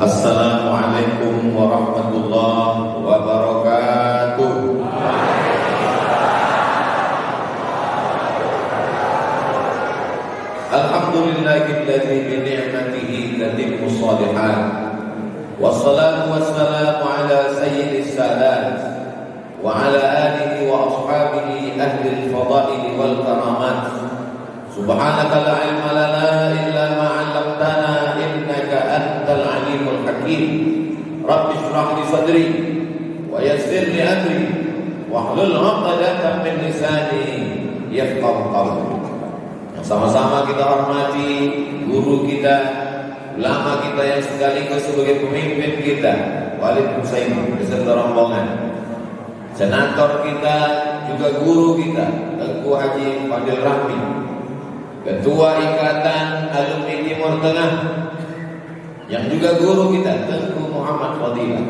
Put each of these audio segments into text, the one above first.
Assalamualaikum warahmatullahi wabarakatuh. Alhamdulillahilladzi bi ni'matihi tatimmu shalihat. Wassalatu wassalamu ala sayyidis sadat wa ala alihi wa ashabihi ahli al-fadail wal karamat. Subhanaka la ilma lana illa ma 'allamtana innaka antal alimul hakim. Rabbi shrah li sadri wa yassir li amri wahlul 'uqdatam min lisani yafqahu qawli. Sama-sama kita hormati guru kita, ulama kita yang sekaligus sebagai pemimpin kita, Walid Husaini beserta rombongan, senator kita, juga guru kita, Tengku Haji Fadil Rahmi, Ketua Ikatan Alumni Timur Tengah, yang juga guru kita, Tengku Muhammad Fadilah,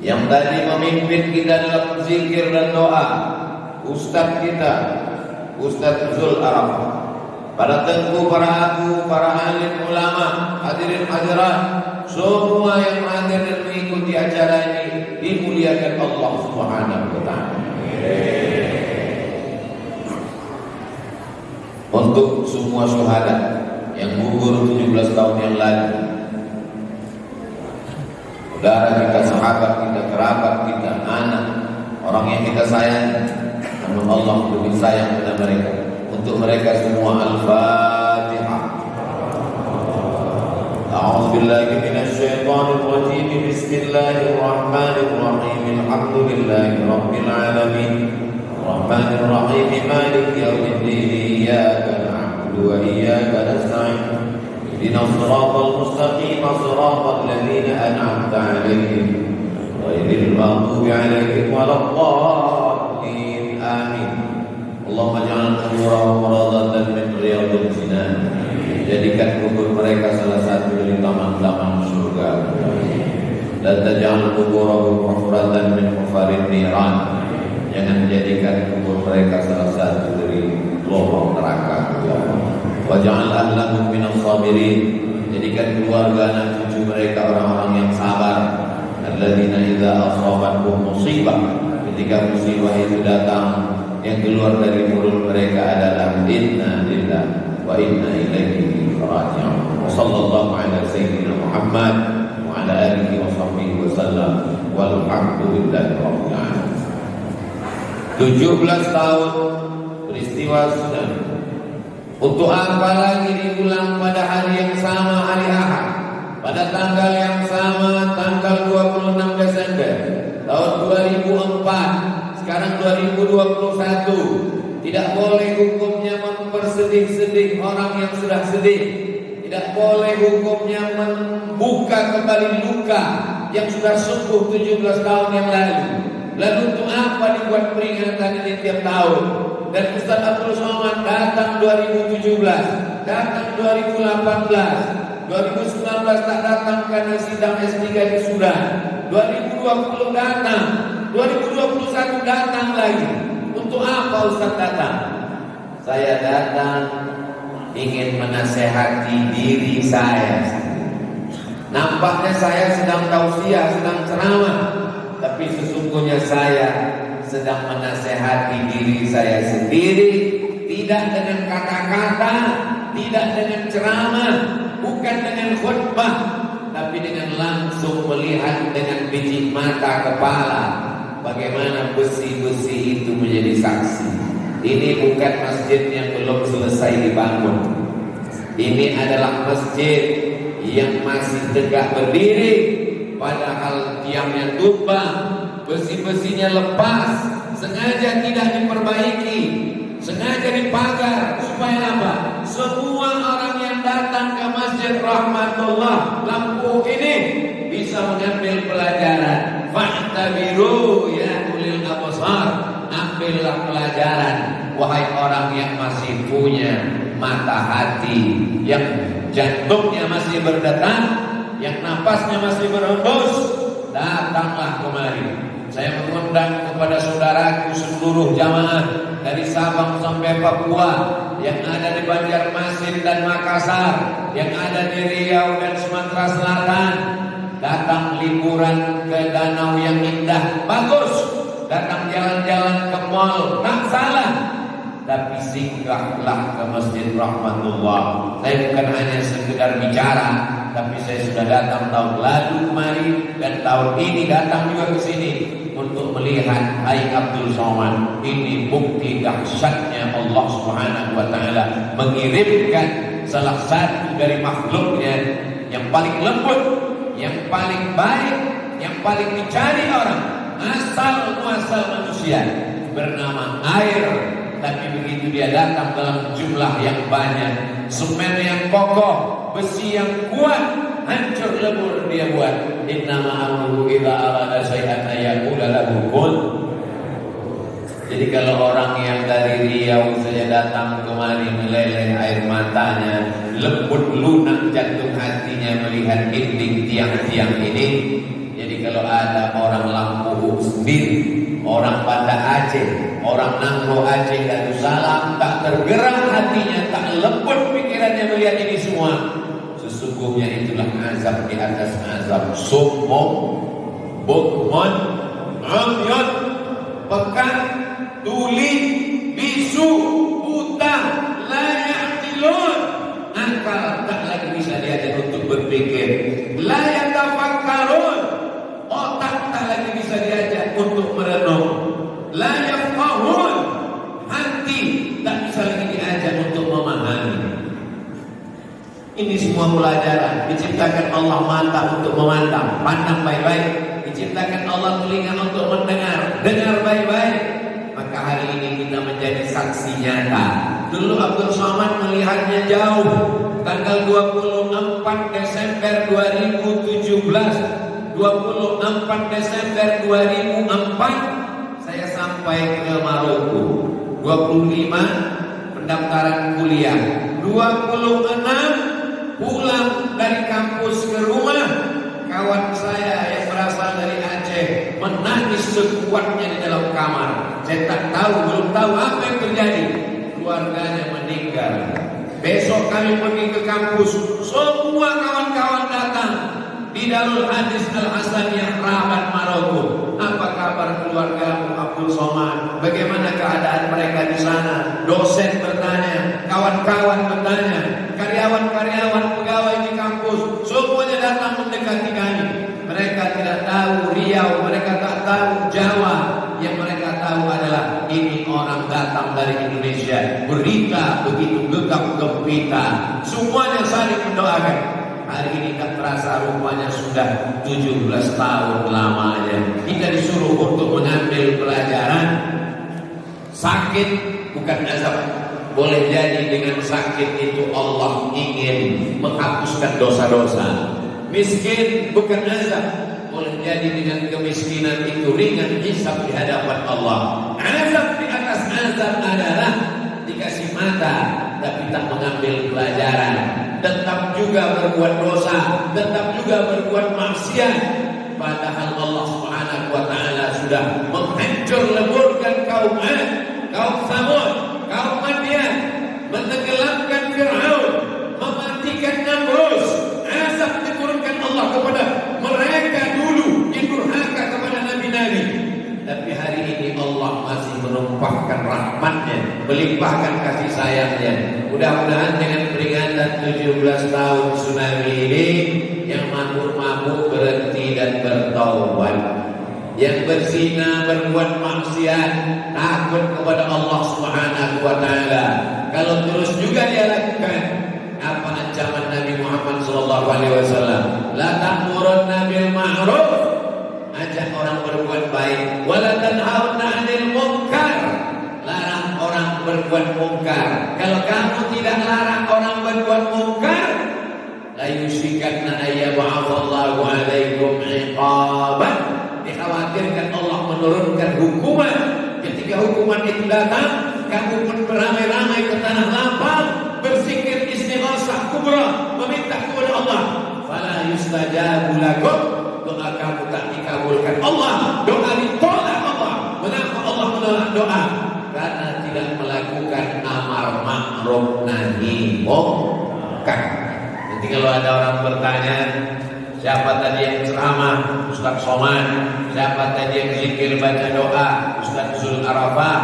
yang tadi memimpin kita dalam zikir dan doa, Ustadz kita, Ustadz Zul Arafah, para tengku, para aku, para alim ulama, hadirin hadirat, semua yang hadir dan mengikuti acara ini dimuliakan Allah Subhanahu wa taala. Untuk semua syuhada yang gugur 17 tahun yang lalu, saudara kita, sahabat kita, kerabat kita, anak, orang yang kita sayang, namun Allah lebih sayang pada mereka. Untuk mereka semua Al-Fatihah. A'udzu billahi minasy syaithanir rajim. Bismillahirrahmanirrahim. Alhamdulillahi rabbil alamin. Arrahmanir rahim. Maliki yaumiddin. Iyyaka na'budu wa iyyaka nasta'in. Ihdinas siratal mustaqim. Siratal ladzina an'amta 'alaihim ghairil maghdubi 'alaihim waladdallin. Amin. Allahumma ja'alna nurahum radatan min riyadil jinan. Jadikan kubur mereka salah satu dari taman-taman surga. Dan taj'al kuburahum hufratan min hufarin niran. Jangan jadikan kubur mereka salah satu dari lubang neraka. Wa ja'al ahlahum minas sabirin. Jadikan keluarga anak cucu mereka orang-orang yang sabar. Alladzina idza asabatkum musibah, ketika musibah itu datang, yang keluar dari mulut mereka adalah inna lillahi wa inna ilaihi raji'un. Sallallahu ala sayyidina Muhammad wa ala alihi wa sahbihi wa sallam walhamdulillahi rabbil alamin. 17 tahun peristiwa sudah. Untuk apa lagi diulang pada hari yang sama, hari Ahad, pada tanggal yang sama, tanggal 26 Desember tahun 2004. Sekarang 2021, tidak boleh hukumnya mempersedih-sedih orang yang sudah sedih. Tidak boleh hukumnya membuka kembali luka yang sudah sembuh 17 tahun yang lalu. Lalu untuk apa dibuat peringatan ini tiap tahun? Dan Ustaz Abdul Somad datang 2017, datang 2018, 2019 tak datang karena sidang S3 di Sudan, 2020 datang, 2021 datang lagi. Untuk apa Ustaz datang? Saya datang ingin menasehati diri saya. Nampaknya saya sedang tausiah, sedang ceramah, tapi sesungguhnya saya sedang menasehati diri saya sendiri. Tidak dengan kata-kata, tidak dengan ceramah, bukan dengan khutbah, tapi dengan langsung melihat dengan biji mata kepala bagaimana besi-besi itu menjadi saksi. Ini bukan masjid yang belum selesai dibangun. Ini adalah masjid yang masih tegak berdiri, padahal tiangnya tumbang, besi-besinya lepas, sengaja tidak diperbaiki, sengaja dipagar. Supaya apa? Semua orang yang datang ke Masjid Rahmatullah Lampung ini bisa mengambil pelajaran. Fa'tabiru ya ulil absar, ambillah pelajaran wahai orang yang masih punya mata hati, yang jantungnya masih berdetak, yang napasnya masih berhembus. Datanglah kemari. Saya mengundang kepada saudaraku seluruh jamaah dari Sabang sampai Papua, yang ada di Banjarmasin dan Makassar, yang ada di Riau dan Sumatera Selatan, datang liburan ke danau yang indah, bagus. Datang jalan-jalan ke mall, tak salah. Tapi singgahlah ke Masjid Rahmatullah. Saya bukan hanya sekedar bicara, tapi saya sudah datang tahun lalu kemari dan tahun ini datang juga ke sini untuk melihat Hai Abdul Somad. Ini bukti dahsyatnya Allah Subhanahu wa taala mengirimkan salah satu dari makhluknya yang paling lembut, yang paling baik, yang paling dicari orang, asal muasal manusia, bernama air. Tapi begitu dia datang dalam jumlah yang banyak, semen yang kokoh, besi yang kuat, hancur lebur dia buat. Innama amruhu idza arada syai'an ayaqula lahu kun. Jadi kalau orang yang dari Riau saja datang kemari meleleh air matanya, lembut lunak jantung hatinya melihat dinding tiang-tiang ini. Jadi kalau ada orang Lampu sendiri, orang Banda Aceh, orang Nangro Aceh dan Darussalam, tak tergerak hatinya, tak lembut pikirannya melihat ini semua, sesungguhnya itulah azab di atas azab. Summun, bukmun, umyun, pekat, tuli, bisu, buta, la ya'qilun, akal tak lagi bisa diajak untuk berpikir, la yatafakkarun, otak tak lagi bisa diajak untuk merenung, la yafqahun, hati tak bisa lagi diajak untuk memahami. Ini semua pelajaran. Diciptakan Allah mata untuk memandang, pandang baik-baik. Diciptakan Allah telinga untuk mendengar, dengar baik-baik. Maka hari ini kita menjadi saksi nyata. Dulu Abdul Somad melihatnya jauh. Tanggal 24 Desember 2017, 24 Desember 2004, saya sampai ke Maroko. 25 pendaftaran kuliah, 26 pulang dari kampus ke rumah. Kawan saya yang berasal dari Aceh menangis sekuatnya di dalam kamar. Saya tak tahu, belum tahu apa yang terjadi. Keluarganya meninggal. Besok kami pergi ke kampus, semua kawan-kawan datang di Darul Hadis Al-Hasaniyah Rabat, Maroko. Apa kabar keluargamu Abdul Somad? Bagaimana keadaan mereka di sana? Dosen bertanya, kawan-kawan bertanya, karyawan-karyawan pegawai di kampus semuanya datang mendekati kami. Mereka tidak tahu Riau, mereka tak tahu Jawa. Yang mereka tahu adalah ini orang datang dari Indonesia. Berita begitu gegap gempita, semuanya saling mendoakan. Hari ini tak terasa rupanya sudah 17 tahun lamanya. Kita disuruh untuk mengambil pelajaran. Sakit bukan azab. Boleh jadi dengan sakit itu Allah ingin menghapuskan dosa-dosa. Miskin bukan azab. Boleh jadi dengan kemiskinan itu ringan hisab di hadapan Allah. Azab di atas azab adalah dikasih mata tapi tak mengambil pelajaran, tetap juga berbuat dosa, tetap juga berbuat maksiat. Padahal Allah Subhanahu wa taala sudah menghancur leburkan kaum Ad, kaum Samud, kaum Madian, menenggelamkan Fir'aun, mematikan Namrus. Azab diturunkan Allah kepada mereka dulu yang durhaka kepada nabi-nabi. Tapi hari ini Allah masih menumpahkan rahmatnya, melimpahkan kasih sayangnya. Mudah-mudahan dengan peringatan 17 tahun tsunami ini, yang mabuk-mabuk berhenti dan bertaubat, yang berzina, berbuat maksiat, takut kepada Allah Subhanahu wa taala. Kalau terus juga dia lakukan, apa ancaman Nabi Muhammad sallallahu alaihi wasallam? La ta'murunna bil ma'ruf, ajak orang berbuat baik, wala tanhauna 'anil munkar, larang orang berbuat mungkar. Kalau kamu tidak larang orang berbuat mungkar, la yushikanna ayyab'atsallahu 'alaikum 'iqaban, dikhawatirkan Allah menurunkan hukuman. Ketika hukuman itu datang, kamu pun beramai-ramai ke tanah lapang, berzikir istighosah kubra, meminta kepada Allah. Fala yustajabu lakum, doa kamu tak dikabulkan Allah, doa ditolak Allah. Mengapa Allah menolak doa? Karena tidak melakukan amar ma'ruf nahi munkar. Nanti kalau ada orang bertanya, Siapa tadi yang ceramah? Ustaz Somad. Siapa tadi yang zikir baca doa? Ustaz Zul Arafah.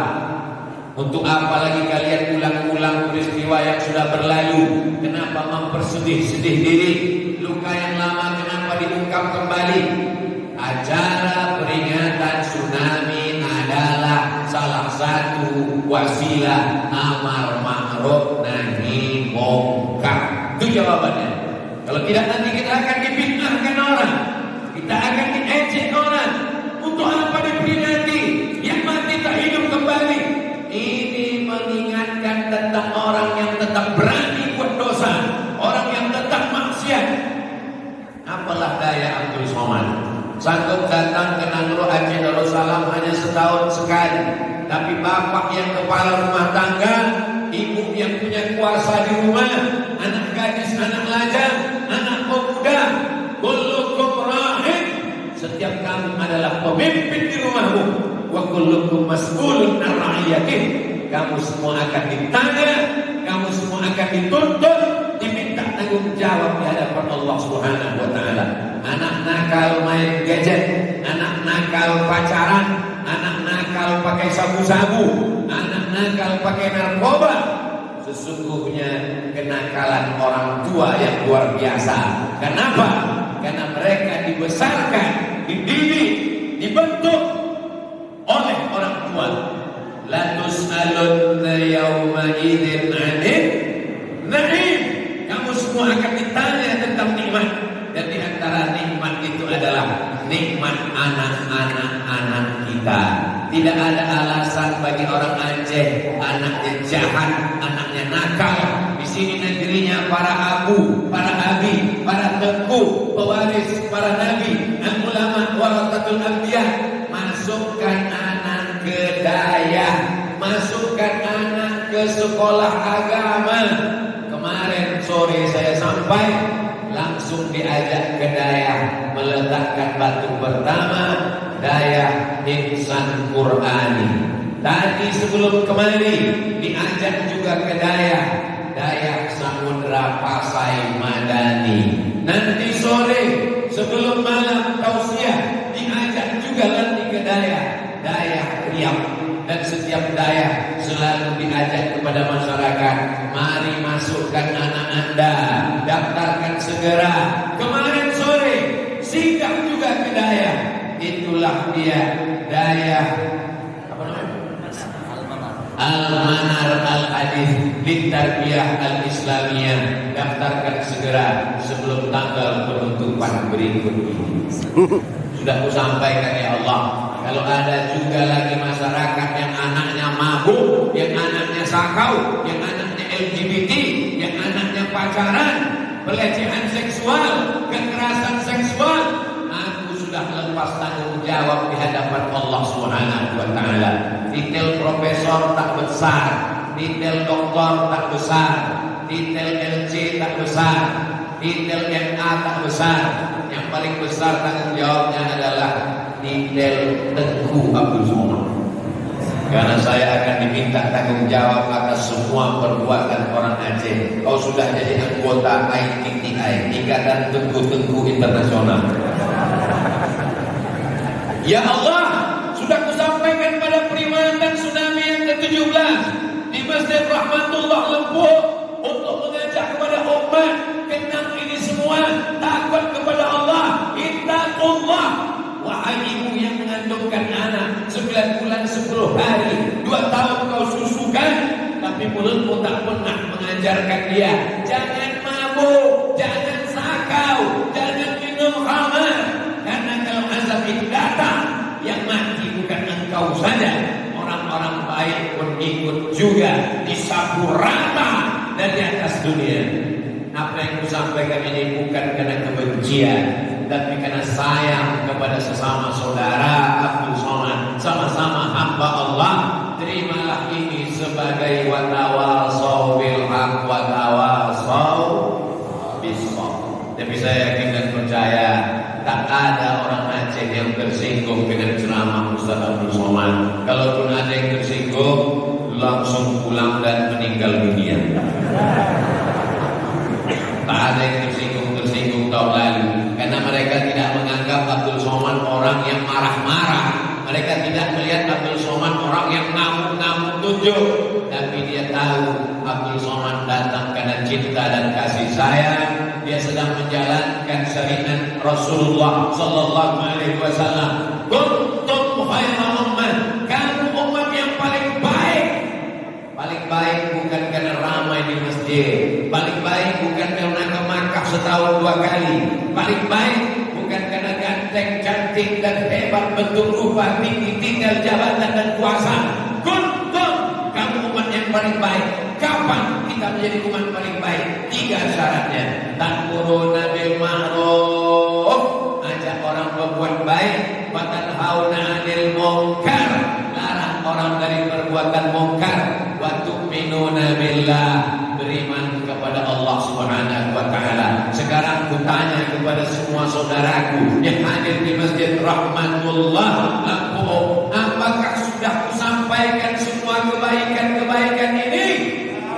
Untuk apa lagi kalian ulang-ulang peristiwa yang sudah berlalu? Kenapa mempersedih-sedih diri? Luka yang lama kenapa diungkap kembali? Acara peringatan tsunami adalah salah satu wasilah amar ma'ruf nahi munkar. Itu jawabannya. Kalau tidak nanti kita akan difitnahkan orang, kita akan diejek orang. Untuk apa diperingati? Yang mati tak hidup kembali. Ini mengingatkan tentang orang yang tetap berani buat dosa, orang yang tetap maksiat. Apalah daya Abdul Somad, sanggup datang ke Nangro Aceh Darussalam hanya setahun sekali. Tapi bapak yang kepala rumah tangga, ibu yang punya kuasa di rumah, anak gadis, anak lajang, anak pemuda, kullukum ra'in. Setiap kamu adalah pemimpin di rumahmu. Wa kullukum mas'ulun an ra'iyatih. Kamu semua akan ditanya, kamu semua akan dituntut, diminta tanggung jawab di hadapan Allah Subhanahu wa taala. Anak nakal main gadget, anak nakal pacaran, anak nakal pakai sabu-sabu, anak nakal pakai narkoba. Sesungguhnya kenakalan orang tua yang luar biasa. Kenapa? Karena mereka dibesarkan, dididik, dibentuk oleh orang tua. La tus'alunna yawma idzin 'anil na'im. Kamu semua akan ditanya tentang nikmat. Dan di antara nikmat itu adalah nikmat anak-anak kita. Tidak ada alasan bagi orang Aceh anaknya jahat, anaknya nakal. Di sini negerinya para abu, para abi, para tengku, pewaris para nabi, ulama warasatul anbiya. Masukkan anak ke daya, masukkan anak ke sekolah agama. Kemarin sore saya sampai, langsung diajak ke daya meletakkan batu pertama, daya insan Qurani. Tadi sebelum kemari diajak juga ke daya Samudra Pasai Madani. Nanti sore sebelum malam tausiah diajak juga nanti ke daya Riau. Dan setiap daya selalu diajak kepada masyarakat, mari masukkan anak Anda, daftarkan segera. Kemarin sore singgah juga ke daya. Itulah dia daya apa namanya? Al-Manar Al-Hadis Litarbiyah Al-Islamiyah. Daftarkan segera sebelum tanggal penutupan berikut ini. Sudah kusampaikan ya Allah. Kalau ada juga lagi masyarakat yang anaknya mabuk, yang anaknya sakau, yang anaknya LGBT, yang anaknya pacaran, pelecehan seksual, kekerasan seksual, aku sudah lepas tanggung jawab di hadapan Allah Subhanahu wa taala. Titel profesor tak besar, titel doktor tak besar, titel LC tak besar, titel MA tak besar. Yang paling besar tanggung jawabnya adalah titel Tengku Abdul Somad. Karena saya akan diminta tanggung jawab atas semua perbuatan orang Aceh. Kau sudah jadi anggota ITTI, Ikatan Tengku-Tengku Internasional. Ya Allah, sudah kusampaikan pada peringatan tsunami yang ke-17 di Masjid Rahmatullah Lempuh untuk mengajak kepada umat tentang ini semua, takut kepada Allah, ittaqullah. Wahai ibu yang mengandungkan anak 9 bulan 10 hari, 2 tahun kau susukan, tapi mulutmu tak pernah mengajarkan dia jangan mabuk, jangan sakau, jangan minum khamar. Karena kalau azab itu datang, yang mati bukan engkau saja, orang-orang baik pun ikut juga disapu rata dari atas dunia. Apa yang kusampaikan ini bukan karena kebencian, tapi karena sayang kepada sesama saudara Abdul Somad, sama-sama hamba Allah. Terimalah ini sebagai watawasau bil haq watawasau bis sabr. Tapi saya yakin dan percaya tak ada orang Aceh yang tersinggung dengan ceramah Ustaz Abdul Somad. Kalaupun ada yang tersinggung, langsung pulang dan meninggal dunia. Tak ada yang tersinggung tahun lalu. Karena mereka tidak menganggap Abdul Somad orang yang marah-marah. Mereka tidak melihat Abdul Somad orang yang ngamuk-ngamuk tunjuk. Tapi dia tahu Abdul Somad datang karena cinta dan kasih sayang. Dia sedang menjalankan syariat Rasulullah Sallallahu Alaihi Wasallam. Kuntum khairu ummah, kamu umat yang paling baik. Paling baik bukan karena ramai di masjid. Paling baik bukan karena ke Makkah setahun 2 kali. Paling baik bukan karena ganteng, cantik dan hebat bentuk rupa, tinggi, tinggal jabatan dan kuasa. Kuntum, kamu umat yang paling baik. Kapan kita menjadi umat paling baik? 3 syaratnya. Ta'muruna bil ma'ruf, ajak orang berbuat baik. Wa tanhauna 'anil munkar, larang orang dari perbuatan munkar. Wa tu'minuna billah, beriman kepada Allah Subhanahu wa taala. Sekarang kutanya kepada semua saudaraku yang hadir di Masjid Rahmatullah Lampung, apakah sudah kusampaikan semua kebaikan-kebaikan ini?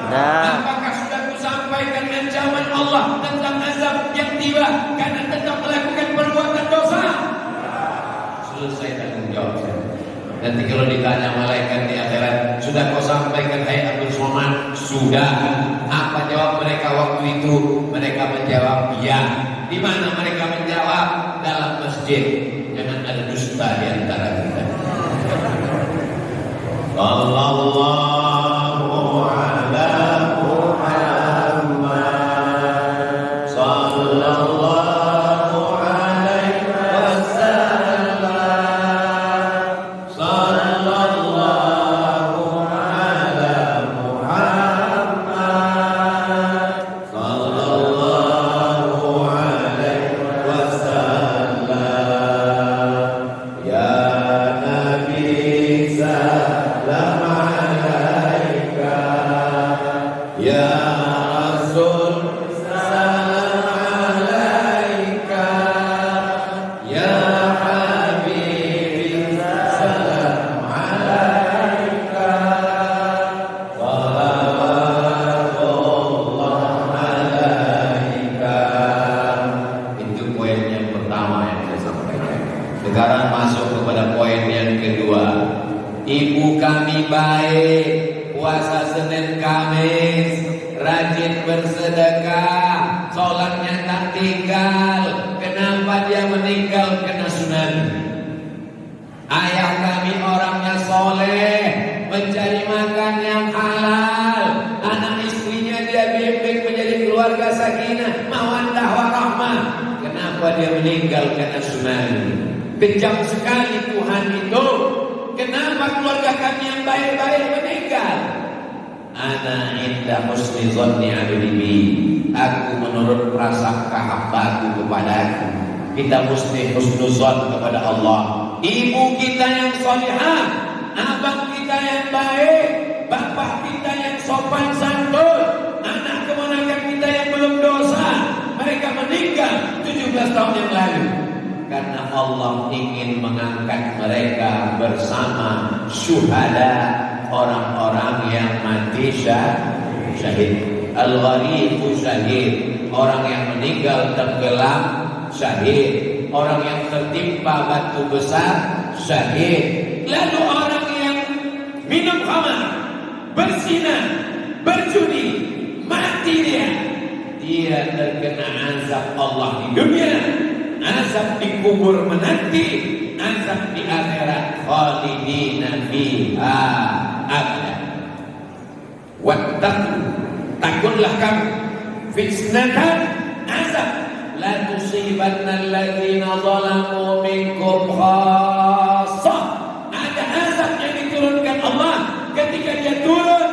Apakah sudah kusampaikan ancaman Allah tentang azab yang tiba karena tetap melakukan perbuatan dosa? Selesai tanggung jawab saya. Nanti kalau ditanya malaikat di akhirat, sudah kau sampaikan hai Abdul Somad? Sudah. Apa jawab mereka waktu itu? Mereka menjawab ya. Di mana mereka menjawab? Dalam masjid. Jangan ada dusta di antara kita. Sallallahu ala Muhammad sallallahu alaihi wasallam sallallahu ala Muhammad sallallahu alaihi wasallam. Ya Nabi salam alaika, ya Rasul salam alaika, ya Habib salam alaika, salawatullah alaika. Itu poin yang pertama yang saya sampaikan. Sekarang masuk kepada poin yang kedua. Ibu kami baik, puasa Senin Kamis, rajin bersedekah, sholatnya tak tinggal. Kenapa dia meninggal? Kena tsunami. Ayah kami orangnya soleh, mencari makan yang halal. Anak istrinya dia bimbing menjadi keluarga sakinah, mawaddah warahmah. Kenapa dia meninggal? Kena tsunami. Kejam sekali Tuhan itu. Kenapa keluarga kami yang baik-baik meninggal? Ana inda husni zanni abdi. Aku menurut prasangka hambaku kepadaku. Kita mesti husnuzon kepada Allah. Ibu kita yang salihah, abang kita yang baik, bapak kita yang sopan santun, anak keponakan kita yang belum dosa, mereka meninggal 17 tahun yang lalu. Karena Allah ingin mengangkat mereka bersama syuhada, orang-orang yang mati syahid. Al-ghariqu syahid, orang yang meninggal tenggelam syahid. Orang yang tertimpa batu besar syahid. Lalu orang yang minum khamar, berzina, berjudi, mati dia terkena azab Allah di dunia, azab di kubur menanti, azab di akhirat, khalidina fiha abada. Wattaqu, takutlah kamu fitnatan, azab la tusibanna alladziina zalamu minkum khassah. Ada azab yang diturunkan Allah ketika dia turun,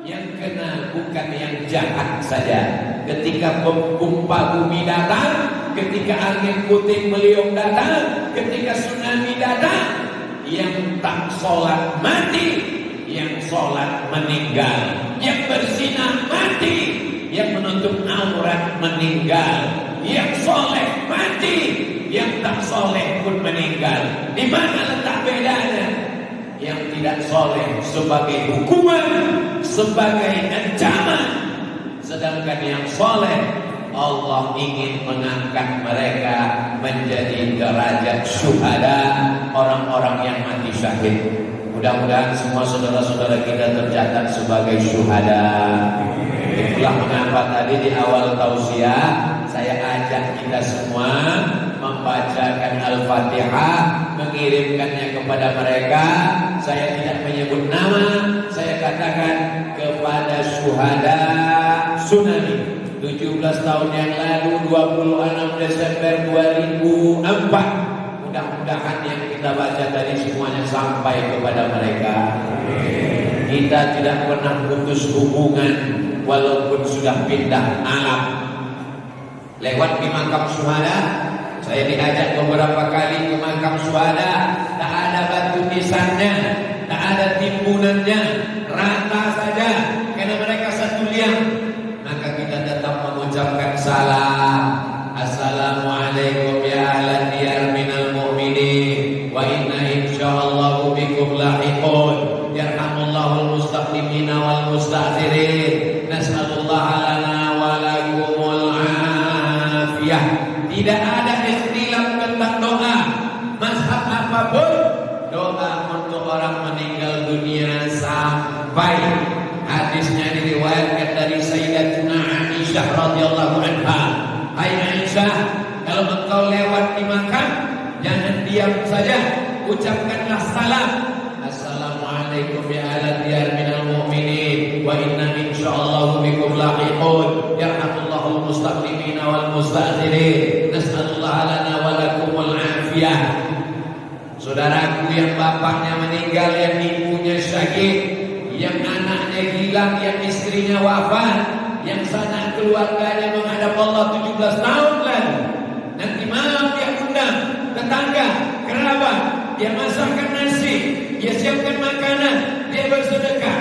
yang kena bukan yang jahat saja. Ketika gempa bumi datang, ketika angin puting beliung datang, ketika tsunami datang, yang tak sholat mati, yang sholat meninggal, yang berzina mati, yang menutup aurat meninggal, yang soleh mati, yang tak soleh pun meninggal. Di mana letak bedanya? Yang tidak soleh sebagai hukuman, sebagai ancaman, sedangkan yang soleh Allah ingin mengangkat mereka menjadi derajat syuhada, orang-orang yang mati syahid. Mudah-mudahan semua saudara-saudara kita tercatat sebagai syuhada. Itulah mengapa tadi di awal tausiah saya ajak kita semua membacakan Al-Fatihah, mengirimkannya kepada mereka. Saya tidak menyebut nama, saya katakan kepada syuhada tsunami 17 tahun yang lalu, 26 Desember 2004. Mudah-mudahan yang kita baca tadi semuanya sampai kepada mereka. Kita tidak pernah putus hubungan walaupun sudah pindah alam. Lewat di makam syuhada, saya diajak beberapa kali ke makam syuhada. Tak ada batu nisannya, tak ada timbunannya, rata saja karena mereka satu liang. Maka kita tetap mengucapkan salam. Assalamualaikum ya ahlan diyar minal mu'minin wa inna insyaallahu bikum lahiqun. Yarhamullahul mustaqdimina wal mustakhirin. Nas'alullaha lana wa lakumul afiyah. Tidak ada ikhtilaf tentang doa mazhab apapun. Doa untuk orang meninggal dunia sampai hadisnya diriwayatkan dari Sayyidatuna Aisyah radhiyallahu anha. Hai Aisyah, kalau engkau lewat di makam, jangan diam saja, ucapkanlah salam. Assalamualaikum ya ahlan diyar minal mu'minin wa inna insyaallahu bikum lahiqun. Yarhamullahul mustaqdimina wal mustakhirin. Nas'alullaha lana wa lakumul afiyah. Saudaraku yang bapaknya meninggal, yang ibunya syahid, yang anaknya hilang, yang istrinya wafat, yang sanak keluarganya menghadap Allah 17 tahun lalu. Nanti malam dia undang tetangga, kerabat, dia masakkan nasi, dia siapkan makanan, dia bersedekah.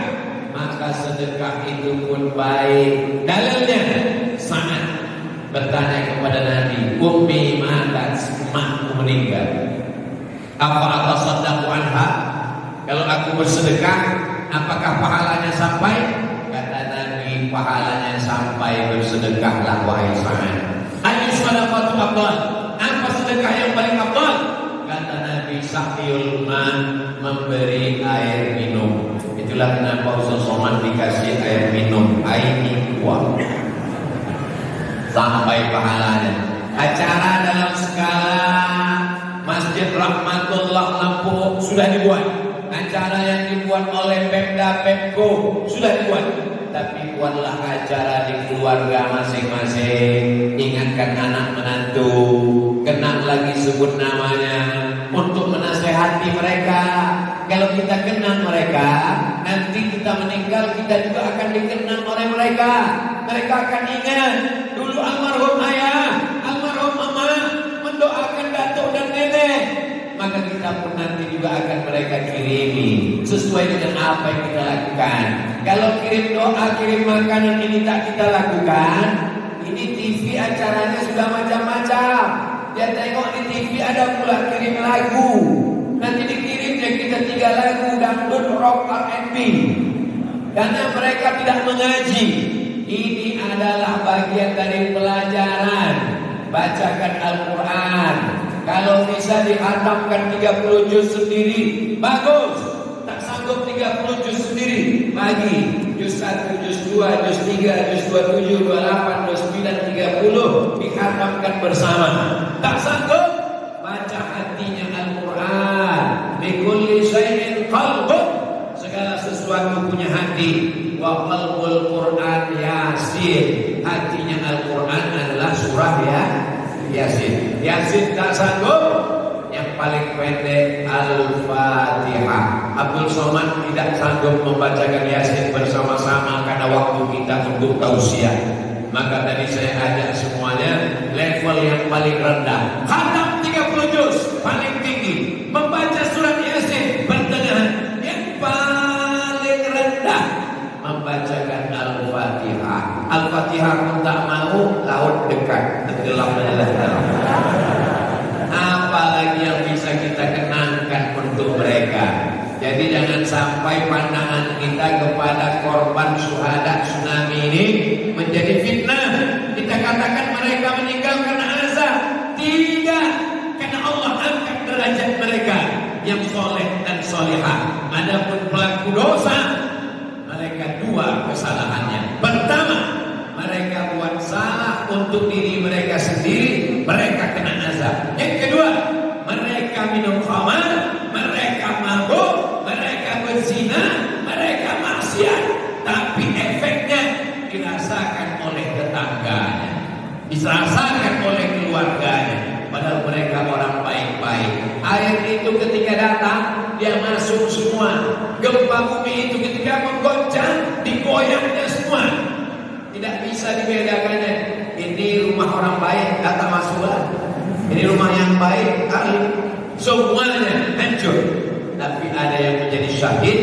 Maka sedekah itu pun baik. Dalilnya Sa'ad bertanya kepada Nabi, ummi matat, makku meninggal, apa atasaddaqu anha? Kalau aku bersedekah, apakah pahalanya sampai? Kata Nabi, pahalanya sampai. Bersedekahlah wahai Sa'ad. Ayu sadaqatu afdal? Apa sedekah yang paling afdal? Kata Nabi, saqiyul ma, memberi air minum. Itulah kenapa Ustaz Somad dikasih air minum, air kuat sampai pahalanya. Acara dalam skala Masjid Rahmatullah Lampung sudah dibuat. Acara yang dibuat oleh Pemda Pemko sudah dibuat. Tapi buatlah acara di keluarga masing-masing. Ingatkan anak menantu, kenal lagi sebut namanya, untuk menasehati mereka. Kalau kita kenal mereka, nanti kita meninggal, kita juga akan dikenang oleh mereka. Mereka akan ingat dulu almarhum ayah, almarhum mama mendoakan datuk dan nenek. Maka kita pun nanti juga akan mereka kirimi sesuai dengan apa yang kita lakukan. Kalau kirim doa, kirim makanan ini tak kita lakukan, ini TV acaranya sudah macam-macam. Dia tengok di TV ada pula kirim lagu. Nanti dikirimnya kita 3 lagu dangdut, rock, R&B. Karena mereka tidak mengaji. Ini adalah bagian dari pelajaran. Bacakan Al-Quran. Kalau bisa dihatamkan 30 juz sendiri, bagus. Tak sanggup 30 juz sendiri, bagi juz 1, juz 2, juz 3, juz 27, 28, 29, 30 dihatamkan bersama. Tak sanggup, baca hatinya Al-Quran. Likulli syai'in qalbun, segala sesuatu punya hati. Wa qalbul Quran Yasin, hatinya Al-Quran adalah surah Yasin. Yasin tak sanggup, yang paling pendek Al-Fatihah. Abdul Somad tidak sanggup membacakan Yasin bersama-sama karena waktu kita untuk tausiah. Maka tadi saya ajak semuanya level yang paling rendah, khatam 30 juz paling tinggi, membaca surat Yasin pertengahan. Yang paling rendah membacakan Al-Fatihah. Al-Fatihah pun tak mau, laut dekat, tenggelam dalam dalam. Apalagi yang bisa kita kenangkan untuk mereka. Jadi jangan sampai pandangan kita kepada korban syuhada tsunami ini menjadi fitnah. Kita katakan dikatakan mereka meninggal karena azab. Tidak, karena Allah angkat derajat mereka yang soleh dan solehah. Adapun pelaku dosa, mereka dua kesalahannya. Pertama, mereka buat salah untuk diri mereka sendiri, mereka kena azab. Yang kedua, mereka minum khamar, mereka mabuk, mereka berzina, mereka maksiat, tapi efeknya dirasakan oleh tetangganya, dirasakan oleh keluarganya. Padahal mereka orang baik-baik. Air itu ketika datang, dia masuk semua. Gempa bumi itu ketika menggoncang, digoyangnya semua. Tidak bisa dibedakannya. Ini rumah orang baik, kata Mas'ud. Ini rumah yang baik kali. Semuanya hancur. Tapi ada yang menjadi syahid,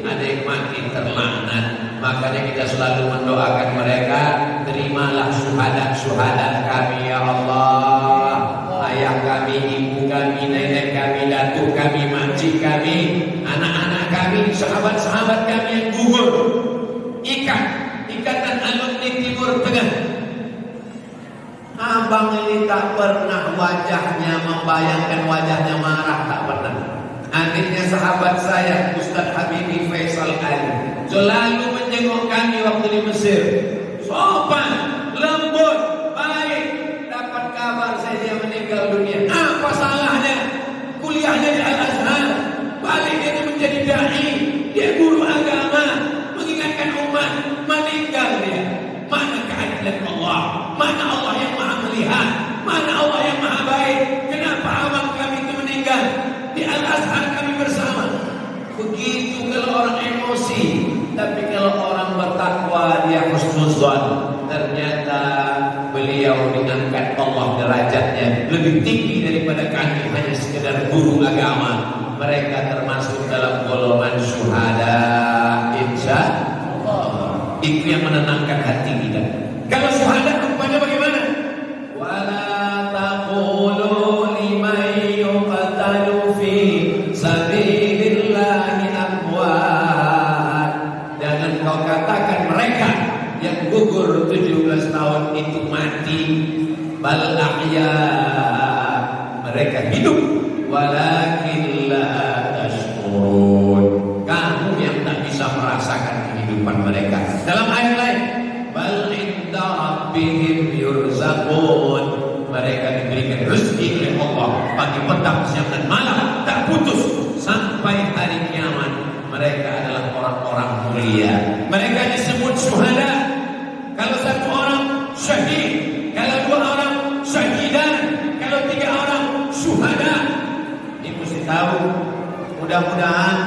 ada yang mati terlaknat. Makanya kita selalu mendoakan mereka, terimalah syuhada-syuhada kami ya Allah. Ayah kami, ibu kami, nenek kami, datuk kami, makcik kami, anak-anak kami, sahabat-sahabat kami yang gugur. Ikatan alumni Timur Tengah. Abang ini tak pernah wajahnya membayangkan wajahnya marah, tak pernah. Adiknya sahabat saya, Ustaz Habibi Faisal Ali, selalu menjenguk kami waktu di Mesir. Sopan, lembut, baik. Dapat kabar saya dia meninggal dunia. Apa salahnya? Kuliahnya di Al-Azhar, balik dia menjadi dai, dia guru agama, mengingatkan umat. Meninggal dia. Mana keadilan Allah? Mana Allah yang maha melihat? Mana Allah yang maha baik? Kenapa abang kami itu meninggal? Di Al-Azhar kami bersama. Begitu kalau orang emosi. Tapi kalau orang bertakwa, dia husnuzan. Ternyata beliau diangkat Allah derajatnya lebih tinggi daripada kami hanya sekedar guru agama. Mereka termasuk dalam golongan syuhada, insya Allah. Itu yang menenangkan hati kita. Kalau syuhada rupanya bagaimana? Wala taqulu liman yuqtalu fi sabilillahi amwat. Jangan kau katakan mereka yang gugur 17 tahun itu mati. Bal ahya, mereka hidup. Walakin la tashkurun, kamu yang tak bisa merasakan kehidupan mereka. Dalam ayat lain, bal inda rabbihim yurzaqun, mereka diberikan rezeki oleh Allah pagi, petang, siang dan malam, tak putus sampai hari kiamat. Mereka adalah orang-orang mulia. Mereka disebut syuhada. Kalau satu orang syahid, kalau dua orang syahidan, kalau tiga orang syuhada. Ini mesti tahu. Mudah-mudahan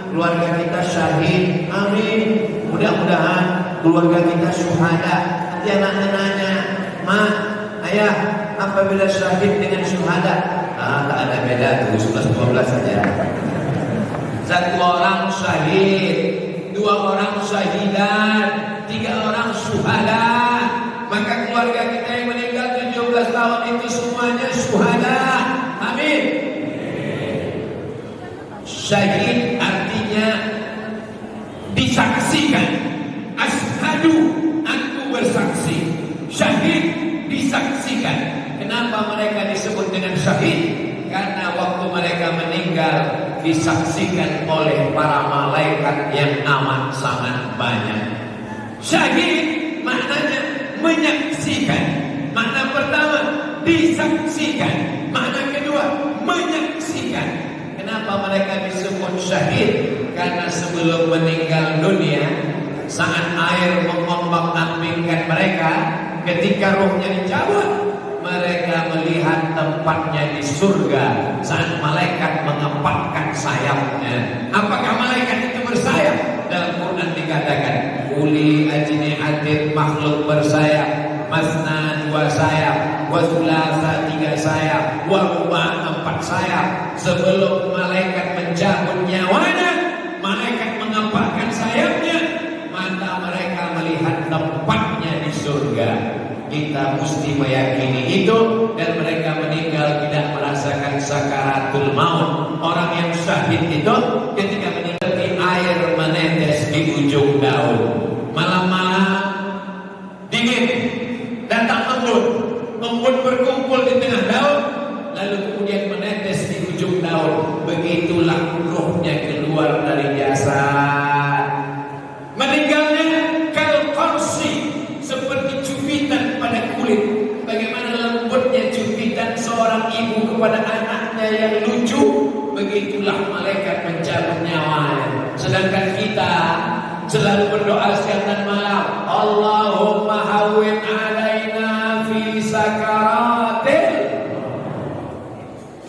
keluarga kita syahid. Amin. Mudah-mudahan keluarga kita syuhada. Nanti anaknya nanya, Ma, ayah, apabila syahid dengan syuhada? Tak ada beda tuh, 11-12 saja. Satu orang syahid, dua orang syahidan, tiga orang syuhada. Maka keluarga kita yang meninggal 17 tahun itu semuanya syuhada. Amin. Syahid artinya disaksikan. Asyhadu, aku bersaksi. Syahid disaksikan. Kenapa mereka disebut dengan syahid? Karena waktu mereka meninggal disaksikan oleh para malaikat yang amat sangat banyak. Syahid maknanya menyaksikan. Makna pertama disaksikan. Makna kedua menyaksikan. Kenapa mereka disebut syahid? Karena sebelum meninggal dunia, saat air mengombang-ambingkan mereka, ketika ruhnya dicabut, mereka melihat tempatnya di surga saat malaikat mengepakkan sayapnya. Apakah malaikat itu bersayap? Dalam Quran dikatakan, uli ajnihatin, makhluk bersayap, masna 2 sayap, wa sulasa 3 sayap, wa ruba 4 sayap. Sebelum malaikat mencabut nyawanya, malaikat mengepakkan sayapnya, mata mereka melihat tempatnya di surga. Kita mesti meyakini itu, dan mereka meninggal tidak merasakan sakaratul maut. Orang yang syahid itu ketika meninggal di air menetes di ujung daun. Malam-malam dingin, datang embun, ruhnya keluar dari jasad. Meninggalnya kal qarsi, seperti cubitan pada kulit. Bagaimana lembutnya cubitan seorang ibu kepada anaknya yang lucu, begitulah malaikat mencabut nyawanya. Sedangkan kita selalu berdoa siang dan malam, Allahumma hawwin alaina fi sakaratil.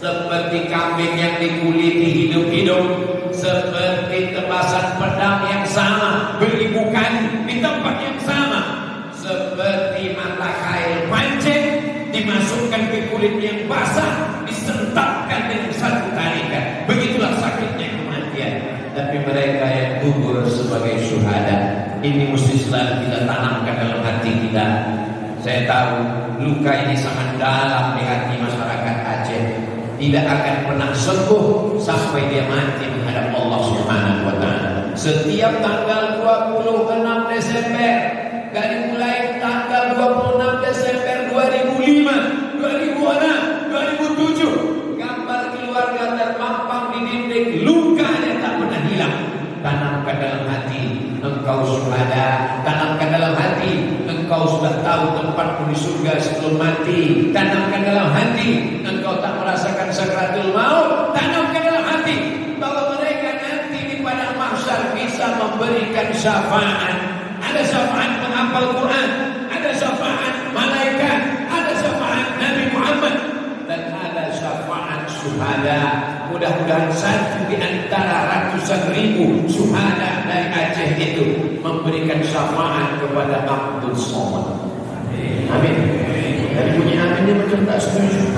Seperti kambing yang dikuliti hidup-hidup, seperti tebasan pedang yang sama beribu kali di tempat yang sama, seperti mata kail pancing dimasukkan ke kulit yang basah, disentakkan dengan satu tarikan. Begitulah sakitnya kematian. Tapi mereka yang gugur sebagai syuhada, ini mesti selalu kita tanamkan dalam hati kita. Saya tahu luka ini sangat dalam di hati masyarakat Aceh, tidak akan pernah sembuh sampai dia mati menghadap Allah Subhanahu wa taala. Setiap tanggal 26 Desember, dari mulai tanggal 26 Desember 2005, 2006, 2007, gambar keluarga terpampang di dinding, lukanya tak pernah hilang. Tanamkan dalam hati engkau syuhada, tanamkan dalam hati engkau sudah tahu tempatmu di surga sebelum mati, tanamkan dalam hati engkau tak merasakan sakratul maut, tanamkan dalam hati bahwa mereka nanti di padang mahsyar bisa memberikan syafaat. Ada syafaat penghafal Quran, ada syafaat malaikat, ada syafaat Nabi Muhammad, dan ada syafaat syuhada. Mudah-mudahan satu di antara ratusan ribu syuhada dari Aceh itu memberikan syafaat kepada Abdul Somad. Amin. Dari bunyi aminnya macam tak setuju.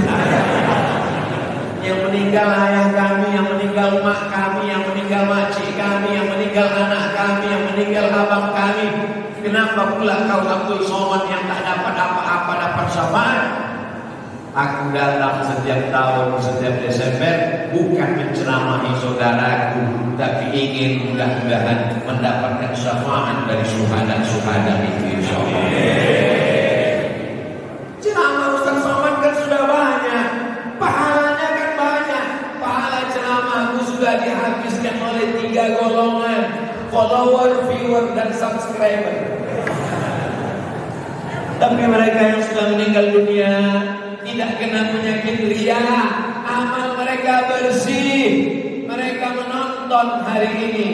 Yang meninggal ayah kami, yang meninggal mak kami, yang meninggal makcik kami, yang meninggal anak kami, yang meninggal abang kami. Kenapa pula kau Abdul Somad yang tak dapat apa-apa dapat syafaat? Aku datang setiap tahun, setiap Desember, bukan menceramahi saudaraku, tapi ingin mudah-mudahan mendapatkan syafaat dari syuhada-syuhada itu, insyaallah. Ceramah Ustaz Somad kan sudah banyak, pahalanya kan banyak. Pahala ceramahku sudah dihabiskan oleh 3 golongan, follower, viewer, dan subscriber. Tapi mereka yang sudah meninggal dunia tidak kena penyakit ria, amal mereka bersih, mereka menonton hari ini.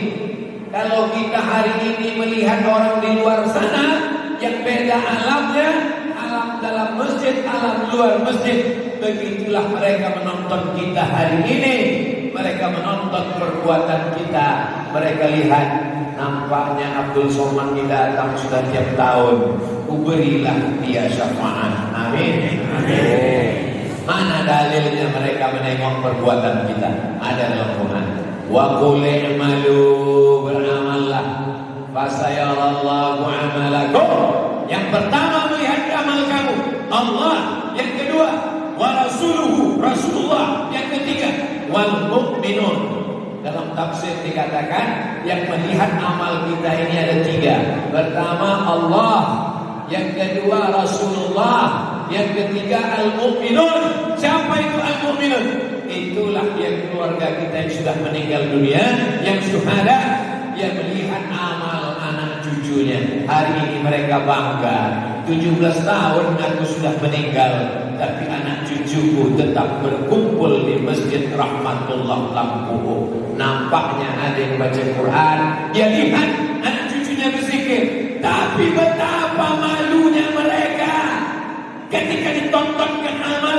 Kalau kita hari ini melihat orang di luar sana yang beda alamnya, alam dalam masjid, alam luar masjid, begitulah mereka menonton kita hari ini. Mereka menonton perbuatan kita, mereka lihat nampaknya Abdul Somad kita datang sudah tiap tahun, berilah dia syafaat. Amin. Amin. Mana dalilnya mereka menengok perbuatan kita? Ada dalam Quran. Wa qul i'malu, beramallah, fasayarallahu amalakum. Yang pertama melihat amal kamu Allah, yang kedua wa rasuluhu, Rasulullah, yang ketiga wal mu'minun. Dalam tafsir dikatakan yang melihat amal kita ini ada 3. Pertama Allah, yang kedua Rasulullah, yang ketiga al-mu'minun. Siapa itu al-mu'minun? Itulah yang keluarga kita yang sudah meninggal dunia, yang syuhada, yang melihat amal anak cucunya. Hari ini mereka bangga. 17 tahun aku sudah meninggal, tapi anak cucuku tetap berkumpul di Masjid Rahmatullah Lampuhu. Nampaknya ada yang baca Quran, dia lihat anak cucunya berzikir, tapi betapa malunya mereka ketika ditontonkan amal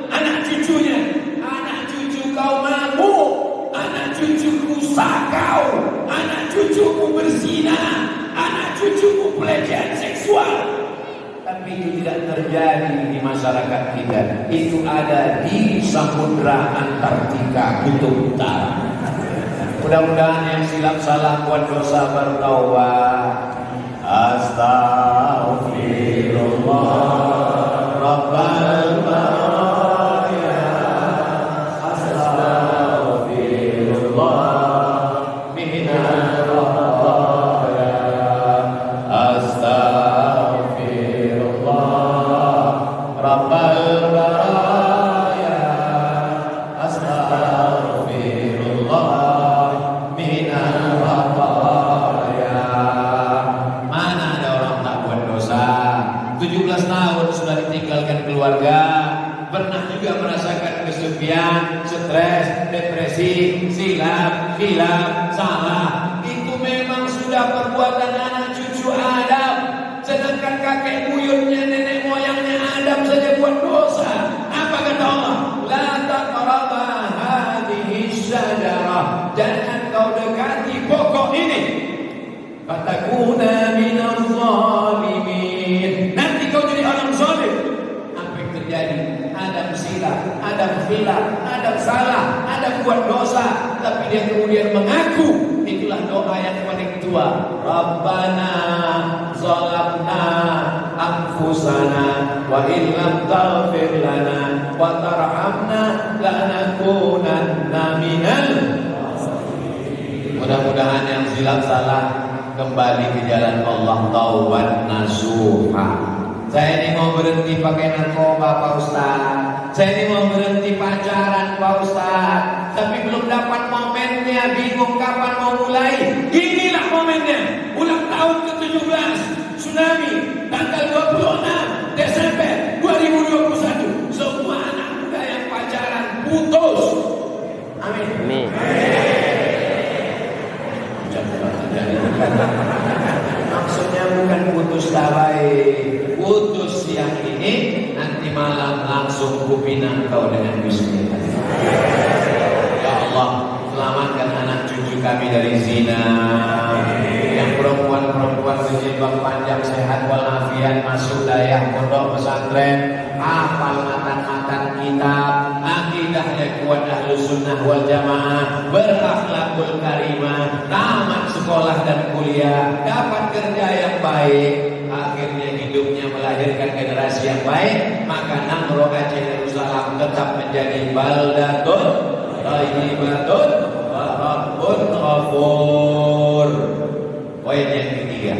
anak cucunya. Anak cucu kau mabuk, anak cucuku sakau, anak cucuku berzina, anak cucuku pelecehan seksual. Tapi itu tidak terjadi di masyarakat kita. Itu ada di Samudra Antartika Kutub Utara. Mudah-mudahan yang silap salah buat dosa bertaubat. Astaghfirullah Rabbal baraya. Astaghfirullah minal baraya. Astaghfirullah Rabbal baraya. Astaghfirullah pernah juga merasakan kesepian, stres, depresi, silap, khilaf, salah. Itu memang sudah perbuatan anak cucu Adam. Sedangkan kakek buyutnya, nenek moyangnya Adam saja buat dosa. Apa kata Allah? La taqraba hadhihi syajarah. Jangan kau dekati pokok ini. Fatakuna minaz zalimin. Nanti kau jadi orang zalim. Apa yang terjadi? Adam silap, Adam khilaf, Adam salah, Adam buat dosa, tapi dia kemudian mengaku. Itulah doa yang paling tua. Rabbana zalamna anfusana wa in lam taghfir lana wa tarhamna lanakunanna minal. Mudah-mudahan yang silap salah kembali ke jalan Allah, taubat nasuha. Saya ini mau berhenti pakai narkoba Pak Ustaz. Saya ini mau berhenti pacaran Pak Ustaz. Tapi belum dapat momennya, bingung kapan mau mulai. Inilah momennya. Ulang tahun ke-17 tsunami tanggal 26 Desember 2021. Semua anak muda yang pacaran putus. Amin. Amin. Maksudnya bukan putus tabai. Putus siang ini, nanti malam langsung kupinang kau dengan bismillah. Ya Allah, selamatkan anak cucu kami dari zina. Yang perempuan-perempuan berjilbab panjang sehat walafiat masuk dayah pondok pesantren, hafal matan-matan kitab, akidahnya kuat ahlus sunnah wal jamaah, berakhlakul karimah, tamat sekolah dan kuliah, dapat kerja yang baik, akhirnya hidupnya melahirkan generasi yang baik. Maka Namro Aceh Darussalam tetap menjadi baldatun thayyibatun wa rabbun ghafur. Poin yang ketiga.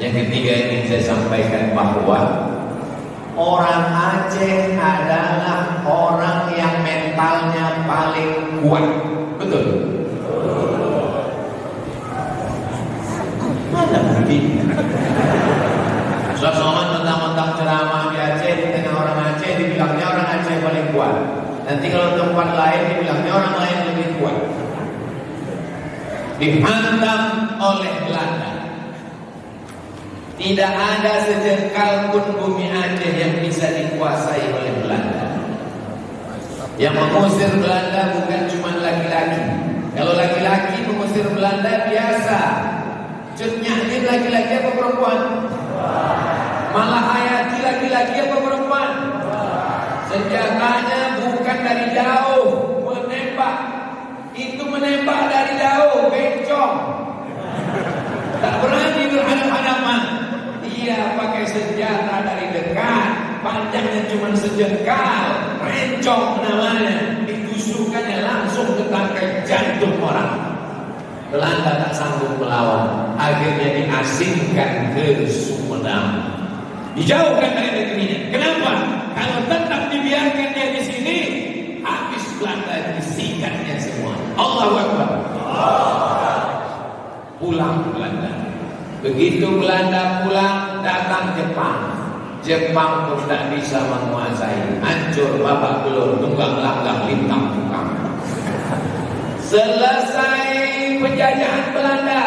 Yang ketiga ini saya sampaikan bahwa orang Aceh adalah orang yang mentalnya paling kuat. Betul? Mana mungkin? Ustaz Somad mentang-mentang ceramah di Aceh, di tengah orang Aceh dibilangnya orang Aceh paling kuat. Nanti kalau tempat lain dibilangnya orang lain lebih kuat. Dihantam oleh Belanda. Tidak ada sejengkal pun bumi Aceh yang bisa dikuasai oleh Belanda. Yang mengusir Belanda bukan cuma laki-laki. Kalau laki-laki mengusir Belanda biasa. Cut Nyahdin laki-laki apa perempuan? Malah Hayati laki-laki apa perempuan? Senjatanya bukan dari jauh menembak. Itu menembak dari jauh, bencong. Tak berani berhadapan-hadapan. Ia pakai senjata dari dekat, panjangnya cuma sejengkal, rencong namanya. Ditusukannya langsung ke tangkai jantung orang. Belanda tak sanggup melawan, akhirnya diasingkan ke Sumedang, dijauhkan dari negerinya. Kenapa? Kalau tetap dibiarkan dia di sini, habis Belanda disikatnya semua. Allahu Akbar. Pulang Belanda. Begitu Belanda pulang, datang Jepang. Jepang pun tak bisa menguasai, hancur babak belur, tunggang langgang lintang tukang. Selesai penjajahan Belanda,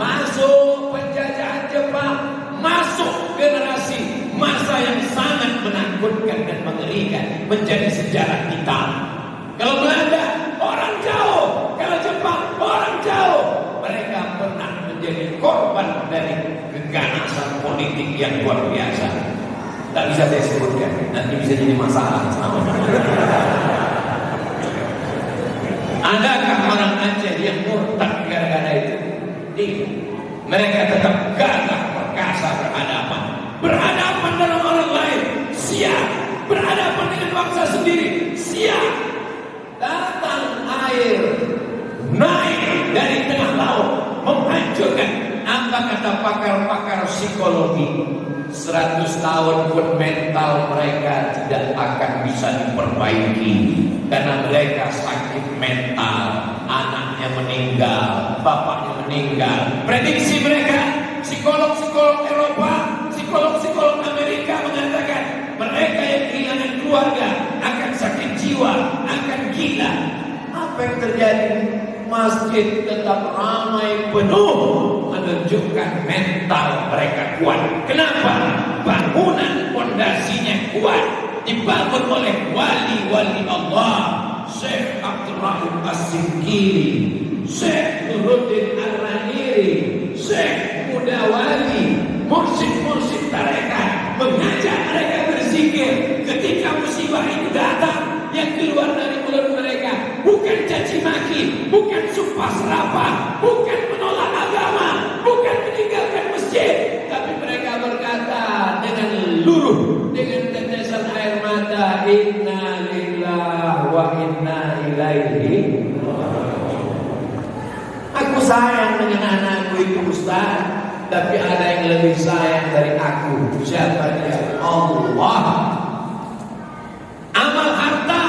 masuk penjajahan Jepang, masuk generasi masa yang sangat menakutkan dan mengerikan, menjadi sejarah hitam. Kalau Belanda orang jauh, kalau Jepang orang jauh, mereka pernah menjadi korban dari keganasan politik yang luar biasa. Tak bisa saya sebutkan, nanti bisa jadi masalah sama. Adakah orang Aceh yang murtad gara-gara itu? Tidak. Mereka tetap gagah perkasa berhadapan dengan orang lain, siap. Berhadapan dengan bangsa sendiri, siap. Datang air naik dari tengah laut, menghancurkan. Apa kata pakar-pakar psikologi? 100 tahun pun mental mereka tidak akan bisa diperbaiki, karena mereka sakit mental. Anaknya meninggal, bapaknya meninggal. Prediksi mereka, psikolog-psikolog Eropa, psikolog-psikolog Amerika mengatakan mereka yang kehilangan keluarga, akan sakit jiwa, akan gila. Apa yang terjadi? Masjid tetap ramai penuh, menunjukkan mental mereka kuat. Kenapa? Bangunan pondasinya kuat, dibangun oleh wali-wali Allah. Syekh Abdul Rahim As-Singkili, Syekh Nuruddin Ar-Raniri, Syekh Mudawali, mursyid-mursyid tarekat mengajak mereka berzikir. Ketika musibah itu datang, yang keluar dari mulut mereka bukan caci maki, bukan sumpah serapah, bukan menolak agama, bukan meninggalkan masjid, tapi mereka berkata dengan luruh, dengan tetesan air mata, inna lillahi wa inna ilaihi. Aku sayang dengan anakku itu Ustaz, tapi ada yang lebih sayang dari aku. Siapa dia? Allah. Amal harta,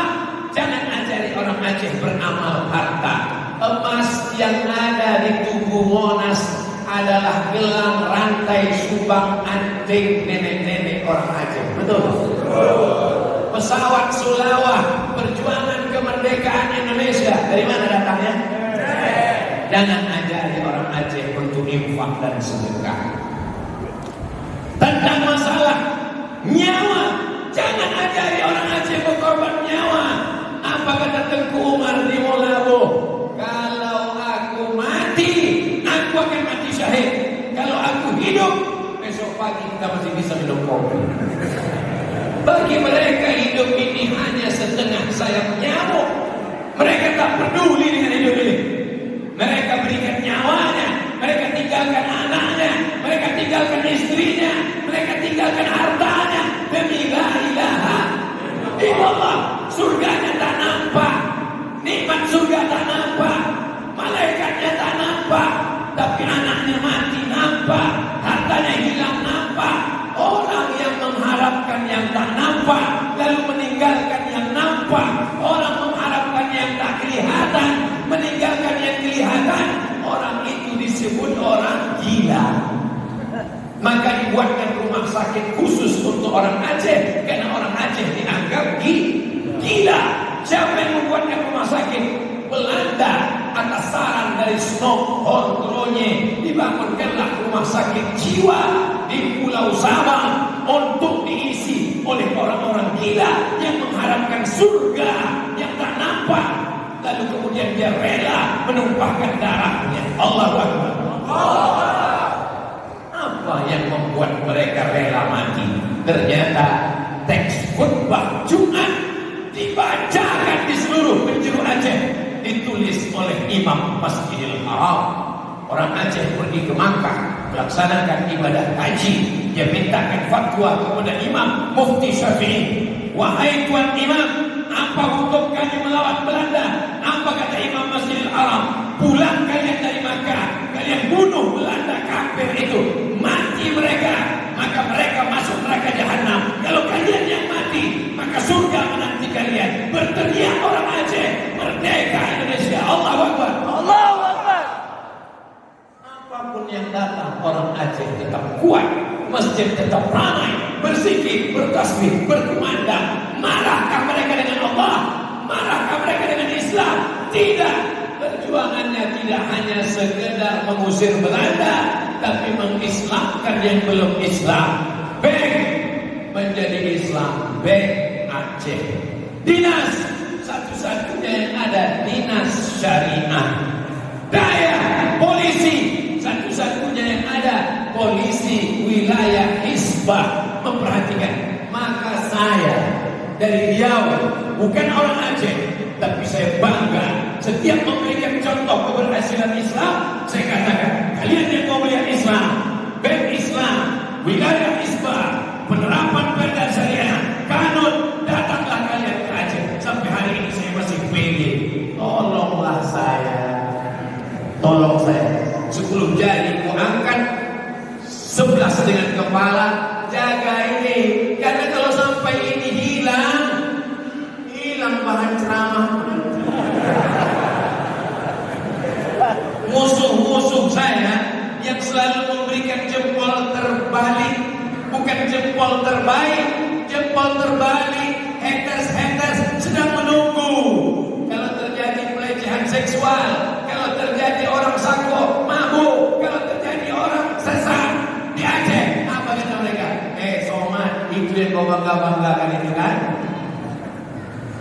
jangan ajari orang Aceh beramal harta. Emas yang ada di tubuh Monas adalah gelang rantai subang anting nenek-nenek orang Aceh. Betul? Pesawat Sulawah, perjuangan kemerdekaan Indonesia, dari mana datangnya? Jangan ajari orang Aceh untuk infak dan sedekah. Tentang masalah nyawa, jangan ajari orang Aceh berkorban nyawa. Apa kata Tengku Umar di Molabo? Kalau aku mati, aku akan mati syahid. Kalau aku hidup, besok pagi kita masih bisa minum kopi. Bagi mereka hidup ini hanya setengah sayap nyamuk. Mereka tak peduli dengan hidup ini. Mereka berikan nyawanya, mereka tinggalkan anaknya, mereka tinggalkan istrinya, mereka tinggalkan hartanya demi la ilaha illallah. Surganya tak nampak, nikmat surga tak nampak, malaikatnya tak nampak, tapi anaknya mati nampak, hartanya hilang nampak. Orang yang mengharapkan yang tak nampak lalu meninggalkan yang nampak, orang mengharapkan yang tak kelihatan meninggalkan yang kelihatan, orang itu disebut orang gila. Maka dibuatkan rumah sakit khusus untuk orang Aceh, karena orang Aceh dianggap gila. Siapa yang membuatkan rumah sakit? Belanda atas saran dari Snokhorn-Gronje dibangunkanlah rumah sakit jiwa di Pulau Sabang untuk diisi oleh orang-orang gila yang mengharapkan surga yang tak nampak. Lalu kemudian dia rela menumpahkan darahnya. Allahu Akbar. Apa yang membuat mereka rela mati? Ternyata teks khutbah Jumat dibacakan di seluruh penjuru Aceh, ditulis oleh Imam Masjidil Haram. Orang Aceh pergi ke Makkah melaksanakan ibadah haji. Dia mintakan fatwa kepada Imam Mufti Syafi'i. Wahai Tuan Imam, apa hukum kami melawan Belanda? Apa kata Imam Masjidil Haram? Pulang kalian dari Makkah, kalian bunuh Belanda kafir itu, mati mereka, maka mereka masuk neraka jahanam. Kalau kalian yang mati, maka surga menanti kalian. Berteriak orang Aceh, merdeka Indonesia. Allahu Akbar. Allahu Akbar. Apapun yang datang, orang Aceh tetap kuat, masjid tetap ramai, berzikir, bertasbih, berkumandang. Marahkah mereka dengan Allah? Marahkah mereka dengan Islam? Tidak. Perjuangannya tidak hanya sekedar mengusir Belanda, tapi mengislamkan yang belum Islam. Baik menjadi Islam, baik Aceh. Dinas satu-satunya yang ada dinas syariah. Daya polisi satu-satunya yang ada polisi wilayah Hisbah. Memperhatikan. Maka saya dari Riau, bukan orang Aceh, tapi saya bangga setiap memberikan contoh keberhasilan Islam. Saya katakan, kalian yang mau melihat Islam, baik Islam, wilayah Hisbah, penerapan perda syariah, kanun, datanglah kalian ke Aceh. Sampai hari ini saya masih pede. Tolonglah saya, tolong saya. 10 jari ku angkat, 11 dengan kepala. Jaga ini, karena kalau sampai ini hilang bahan ceramah. Musuh-musuh saya yang selalu memberikan jempol terbalik, bukan jempol terbaik, jempol terbalik,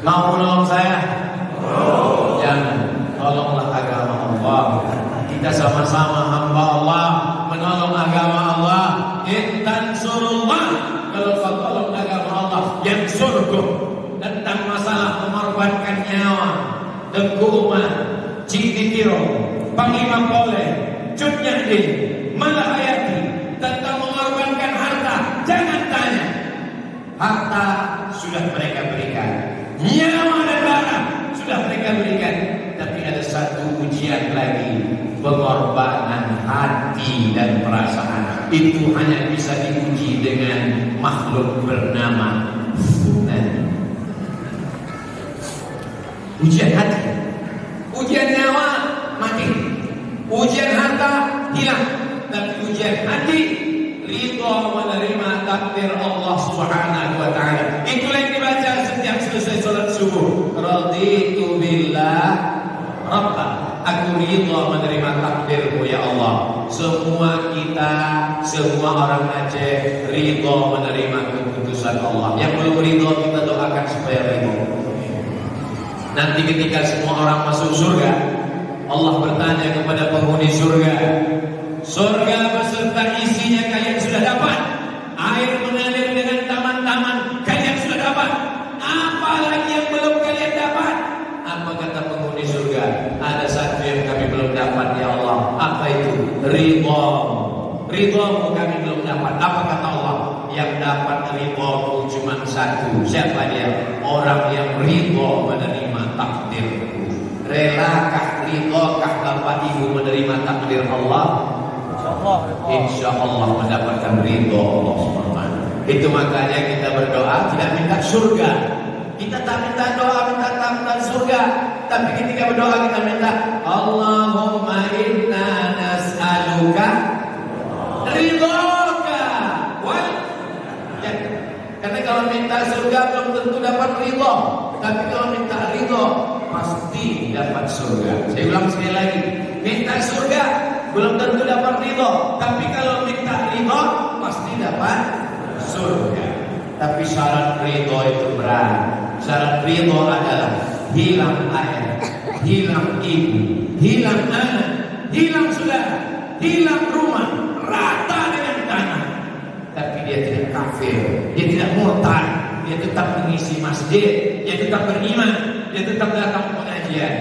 Mau menolong saya? Jangan. Tolonglah agama Allah. Kita sama-sama hamba Allah, menolong agama Allah. Intansurullah, kalau kau tolong agama Allah, yang surga. Tentang masalah mengorbankan nyawa, Tengku Umar, Cik Titiro, Panglima Pole, Cut Nyadi, Malahayati, tentang mengorbankan harta, jangan tanya. Harta sudah mereka berikan, nyawa dan darah sudah mereka berikan, tapi ada satu ujian lagi, pengorbanan hati dan perasaan. Itu hanya bisa diuji dengan makhluk bernama Funan. Ujian hati, ujian nyawa mati, ujian harta hilang, tapi ujian hati ridha menerima takdir Allah Subhanahu wa taala. Itulah yang dibaca setiap selesai salat subuh. Raditu billah rabba. Aku ridha menerima takdirmu ya Allah. Semua kita, semua orang Aceh ridha menerima keputusan Allah. Yang belum ridha kita doakan supaya ridha. Nanti ketika semua orang masuk surga, Allah bertanya kepada penghuni surga, surga beserta isinya kalian sudah dapat, air mengalir dengan taman-taman kalian sudah dapat, apa lagi yang belum kalian dapat? Apa kata penghuni surga? Ada satu yang kami belum dapat ya Allah. Apa itu? Ridha. Ridhamu kami belum dapat. Apa kata Allah? Yang dapat ridhamu cuma satu. Siapa dia? Orang yang ridha menerima takdirku. Relakah, ridhakah Bapak Ibu menerima takdir Allah? Insyaallah mendapatkan ridha Allah SWT. Itu makanya kita berdoa tidak minta surga. Kita tak minta doa minta tambahan surga, tapi ketika berdoa kita minta Allahumma inna nas'aluka ridhaka wal jannah. Karena kalau minta surga belum tentu dapat ridha, tapi kalau minta ridha pasti dapat surga. Saya ulang sekali lagi, minta surga belum tentu dapat ridha, tapi kalau minta ridha pasti dapat surga. Tapi syarat ridha itu berat. Syarat ridha adalah hilang ayah, hilang ibu, hilang anak, hilang saudara, hilang rumah, rata dengan tanah. Tapi dia tidak kafir, dia tidak murtad, dia tetap mengisi masjid, dia tetap beriman, dia tetap datang pengajian.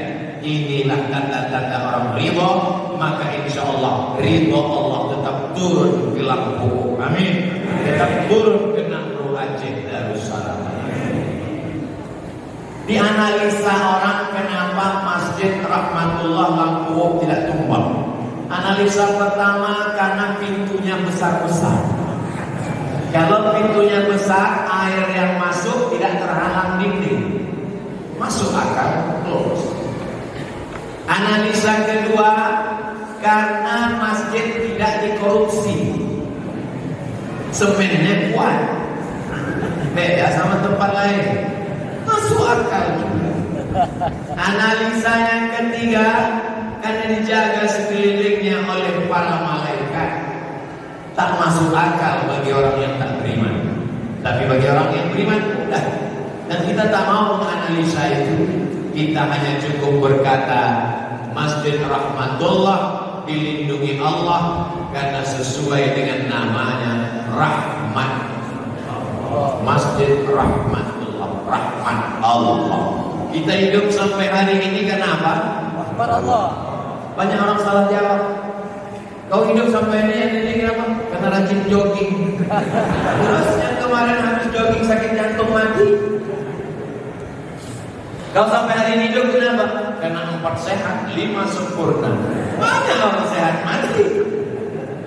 Inilah tanda-tanda orang ridha, maka insyaallah ridha Allah tetap turun ke Lampung. Amin. Tetap turun ke Nangro Aceh Darussalam. Dianalisa orang kenapa Masjid Rahmatullah Lampung tidak tumbang. Analisa pertama karena pintunya besar-besar. Kalau pintunya besar, air yang masuk tidak terhalang dinding. Masuk akal, close. Analisa kedua, karena masjid tidak dikorupsi. Semennya kuat. Beda sama tempat lain. Masuk akal juga. Analisa yang ketiga, karena dijaga sekelilingnya oleh para malaikat. Tak masuk akal bagi orang yang tak beriman. Tapi bagi orang yang beriman mudah. Dan kita tak mau menganalisa itu. Kita hanya cukup berkata Masjid Rahmatullah dilindungi Allah karena sesuai dengan namanya Rahmat. Masjid Rahmatullah, Rahmat Allah. Kita hidup sampai hari ini kenapa? Rahmat Allah. Banyak orang salah jawab. Kau hidup sampai ini kenapa? Karena rajin jogging. Terus yang kemarin habis jogging sakit jantung mati. Kau sampai hari ini hidup kenapa? Karena 4 sehat, 5 sempurna. Banyak orang sehat mati.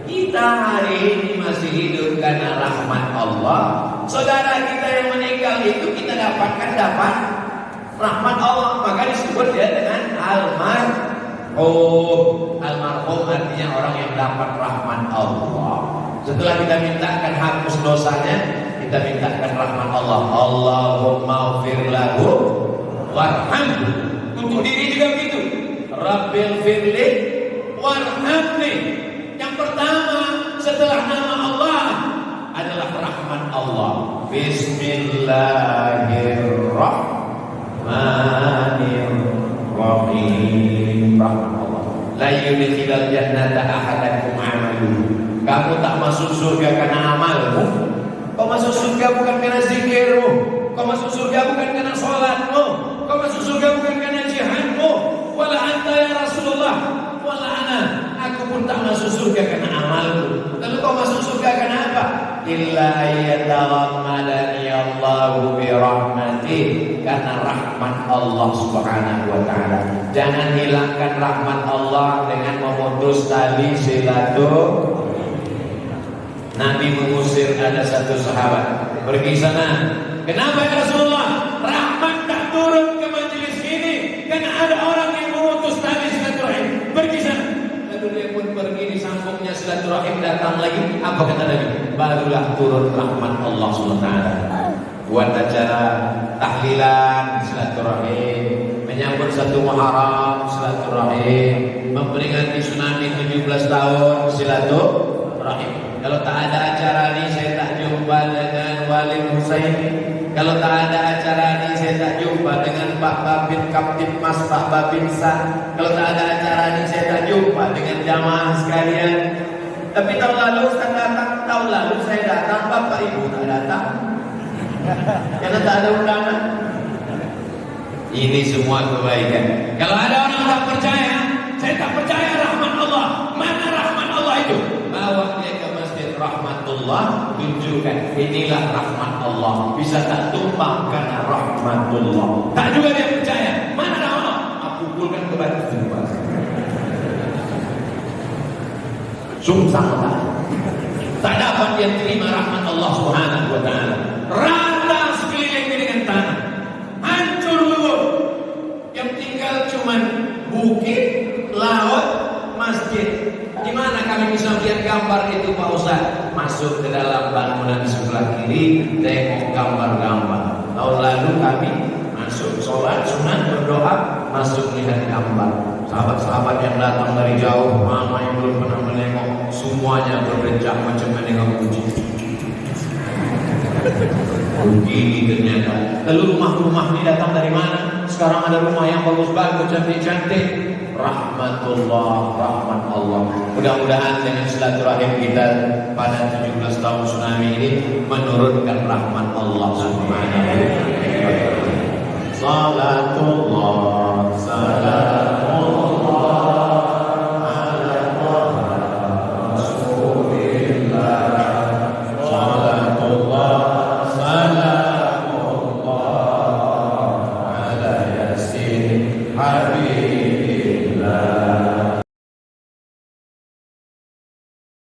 Kita hari ini masih hidup karena rahmat Allah. Saudara kita yang meninggal itu kita dapat rahmat Allah. Maka disebut dia dengan almarhum. Almarhum artinya orang yang dapat rahmat Allah. Setelah kita mintakan hapus dosanya, kita mintakan rahmat Allah. Allahumma ighfir lahu warhamhu. Untuk diri juga begitu. Rabbil firli warhamni. Yang pertama setelah nama Allah adalah rahmat Allah. Bismillahirrahmanirrahim. jannata ahadakum amaluhu. Kamu tak masuk surga karena amalmu. Kau masuk surga bukan karena zikirmu. Kau masuk surga bukan karena salatmu. Kau masuk surga bukan karena jihadmu. Wala anta ya Rasulullah, wala ana. Aku pun tak masuk surga karena amalku. Lalu kau masuk surga karena apa? Illa ayyatahammadani Allahu bi rahmati. Karena rahmat Allah Subhanahu wa taala. Jangan hilangkan rahmat Allah dengan memutus tali silaturahmi. Nabi mengusir ada satu sahabat, pergi sana. Kenapa ya Rasulullah? Rahmat tak turun ke majelis ini karena ada orang yang memutus tali silaturahim. Pergi sana. Lalu dia pun pergi, disambungnya silaturahim, datang lagi. Apa kata Nabi? Barulah turun rahmat Allah SWT. Buat acara tahlilan silaturahim, menyambut satu Muharram silaturahim, memperingati tsunami 17 tahun silaturahim. Kalau tak ada acara ini saya tak jumpa dengan Wali Husain. Kalau tak ada acara ini saya tak jumpa dengan Pak Babin Kaptipmas, Pak Babin San. Kalau tak ada acara ini saya tak jumpa dengan jamaah sekalian. Tapi tahun lalu saya datang, tahun lalu saya datang, Bapak Ibu tak datang karena tak ada undangan. Ini semua kebaikan. Kalau ada orang tak percaya, saya tak percaya rahmat Allah. Mana rahmat Allah itu? Bawa dia ke masjid rahmatullah, tunjukkan inilah rahmat Allah. Bisa tak tumpah karena rahmatullah. Tak juga dia percaya. Mana rahmat Allah? Aku pukulkan ke batu jumpa. Sungsang tak dapat dia terima rahmat Allah Subhanahu wa taala. Rata sekeliling dengan tanah, hancur lebur. Yang tinggal cuman bukit, laut, masjid. Di mana kami bisa lihat gambar itu Pak Ustaz? Masuk ke dalam bangunan sebelah kiri, tengok gambar-gambar. Tahun lalu kami masuk sholat sunat, berdoa, masuk lihat gambar. Sahabat-sahabat yang datang dari jauh, mama yang belum pernah menengok, semuanya berdecak macam menengok kucing. Begini ternyata. Lalu rumah-rumah ini datang dari mana? Sekarang ada rumah yang bagus-bagus, cantik-cantik. Rahmatullah, rahmat Allah. Mudah-mudahan dengan silaturahim kita pada 17 tahun tsunami ini menurunkan rahmat Allah Subhanahu wa taala. Salatullah